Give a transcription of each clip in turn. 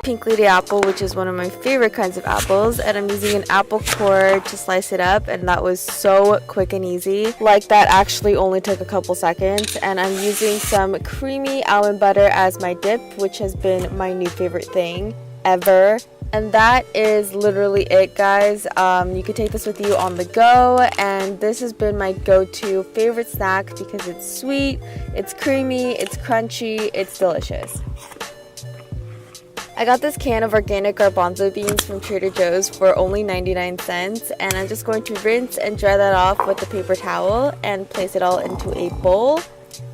pink lady apple, which is one of my favorite kinds of apples, and I'm using an apple core to slice it up, and that was so quick and easy. Like, that actually only took a couple seconds. And I'm using some creamy almond butter as my dip, which has been my new favorite thing ever. And that is literally it, guys. You could take this with you on the go, and this has been my go-to favorite snack because it's sweet, it's creamy, it's crunchy, it's delicious. I got this can of organic garbanzo beans from Trader Joe's for only 99 cents, and I'm just going to rinse and dry that off with a paper towel and place it all into a bowl.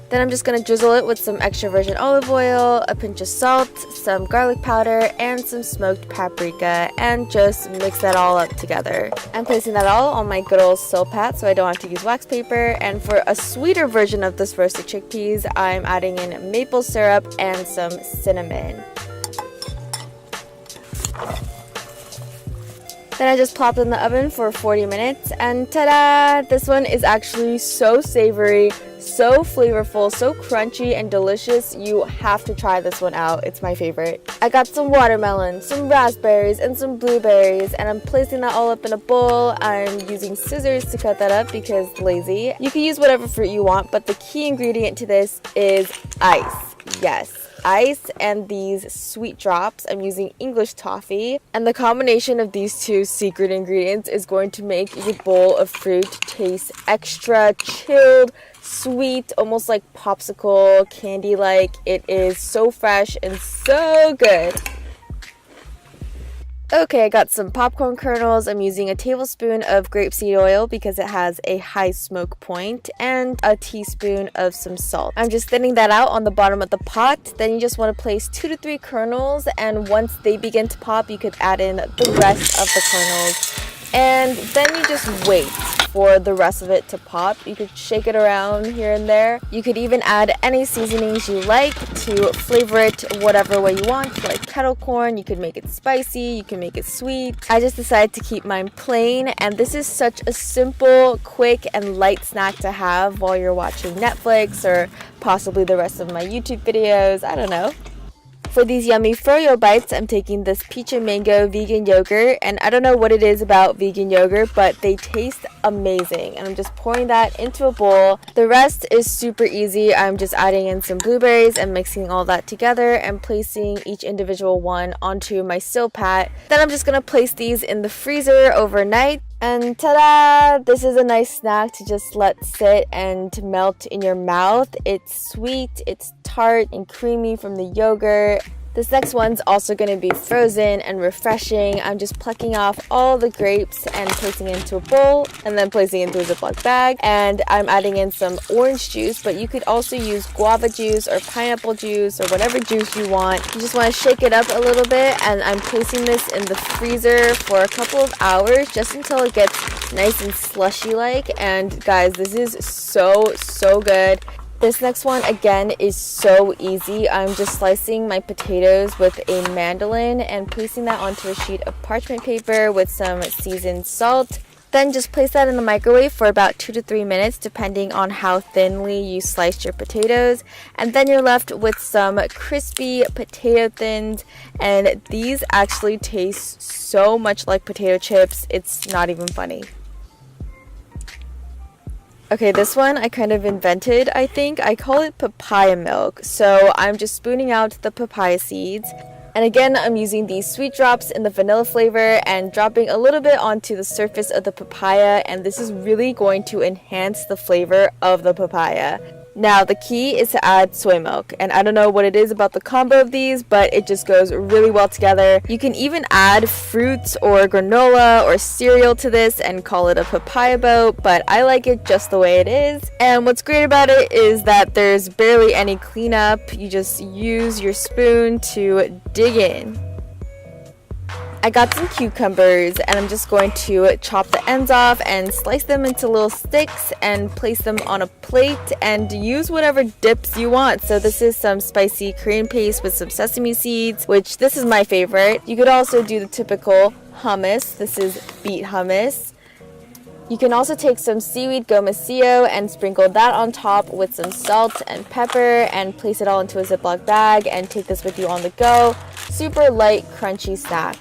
Then I'm just going to drizzle it with some extra virgin olive oil, a pinch of salt, some garlic powder, and some smoked paprika, and just mix that all up together. I'm placing that all on my good old silpat so I don't have to use wax paper. And for a sweeter version of this roasted chickpeas, I'm adding in maple syrup and some cinnamon. Then I just plopped it in the oven for 40 minutes, and ta-da! This one is actually so savory, so flavorful, so crunchy and delicious. You have to try this one out. It's my favorite. I got some watermelon, some raspberries, and some blueberries, and I'm placing that all up in a bowl. I'm using scissors to cut that up because lazy. You can use whatever fruit you want, but the key ingredient to this is ice. Yes, ice and these sweet drops. I'm using English toffee, and the combination of these two secret ingredients is going to make your bowl of fruit taste extra chilled, sweet, almost like popsicle candy-like. It is so fresh and so good. Okay, I got some popcorn kernels. I'm using a tablespoon of grapeseed oil because it has a high smoke point, and a teaspoon of some salt. I'm just thinning that out on the bottom of the pot. Then you just want to place 2 to 3 kernels, and once they begin to pop, you could add in the rest of the kernels. And then you just wait for the rest of it to pop. You could shake it around here and there. You could even add any seasonings you like to flavor it whatever way you want, like kettle corn. You could make it spicy, you can make it sweet. I just decided to keep mine plain, and this is such a simple, quick, and light snack to have while you're watching Netflix or possibly the rest of my YouTube videos. I don't know. For these yummy froyo bites, I'm taking this peach and mango vegan yogurt, and I don't know what it is about vegan yogurt, but they taste amazing, and I'm just pouring that into a bowl. The rest is super easy. I'm just adding in some blueberries and mixing all that together and placing each individual one onto my silpat. Then I'm just going to place these in the freezer overnight. And ta-da! This is a nice snack to just let sit and to melt in your mouth. It's sweet, it's tart and creamy from the yogurt. This next one's also going to be frozen and refreshing. I'm just plucking off all the grapes and placing it into a bowl, and then placing it into a Ziploc bag. And I'm adding in some orange juice, but you could also use guava juice or pineapple juice or whatever juice you want. You just want to shake it up a little bit, and I'm placing this in the freezer for a couple of hours just until it gets nice and slushy like. And guys, this is so good. This next one, again, is so easy. I'm just slicing my potatoes with a mandolin and placing that onto a sheet of parchment paper with some seasoned salt. Then just place that in the microwave for about 2 to 3 minutes, depending on how thinly you sliced your potatoes. And then you're left with some crispy potato thins, and these actually taste so much like potato chips. It's not even funny. Okay, this one I kind of invented, I think. I call it papaya milk. So I'm just spooning out the papaya seeds. And again, I'm using these sweet drops in the vanilla flavor and dropping a little bit onto the surface of the papaya. And this is really going to enhance the flavor of the papaya. Now, the key is to add soy milk, and I don't know what it is about the combo of these, but it just goes really well together. You can even add fruits or granola or cereal to this and call it a papaya boat, but I like it just the way it is. And what's great about it is that there's barely any cleanup. You just use your spoon to dig in. I got some cucumbers, and I'm just going to chop the ends off and slice them into little sticks and place them on a plate and use whatever dips you want. So this is some spicy Korean paste with some sesame seeds, which this is my favorite. You could also do the typical hummus. This is beet hummus. You can also take some seaweed gomasio and sprinkle that on top with some salt and pepper and place it all into a Ziploc bag and take this with you on the go. super light, crunchy snack.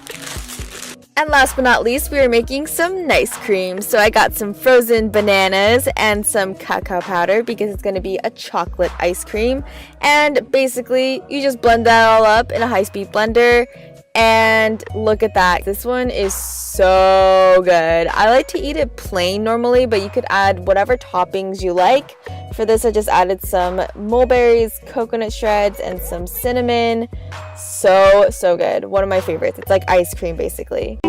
And last but not least, we are making some nice cream. So I got some frozen bananas and some cacao powder because it's going to be a chocolate ice cream. And basically, you just blend that all up in a high-speed blender. And look at that. This one is so good. I like to eat it plain normally, but you could add whatever toppings you like. For this, I just added some mulberries, coconut shreds, and some cinnamon. So good. One of my favorites. It's like ice cream, basically.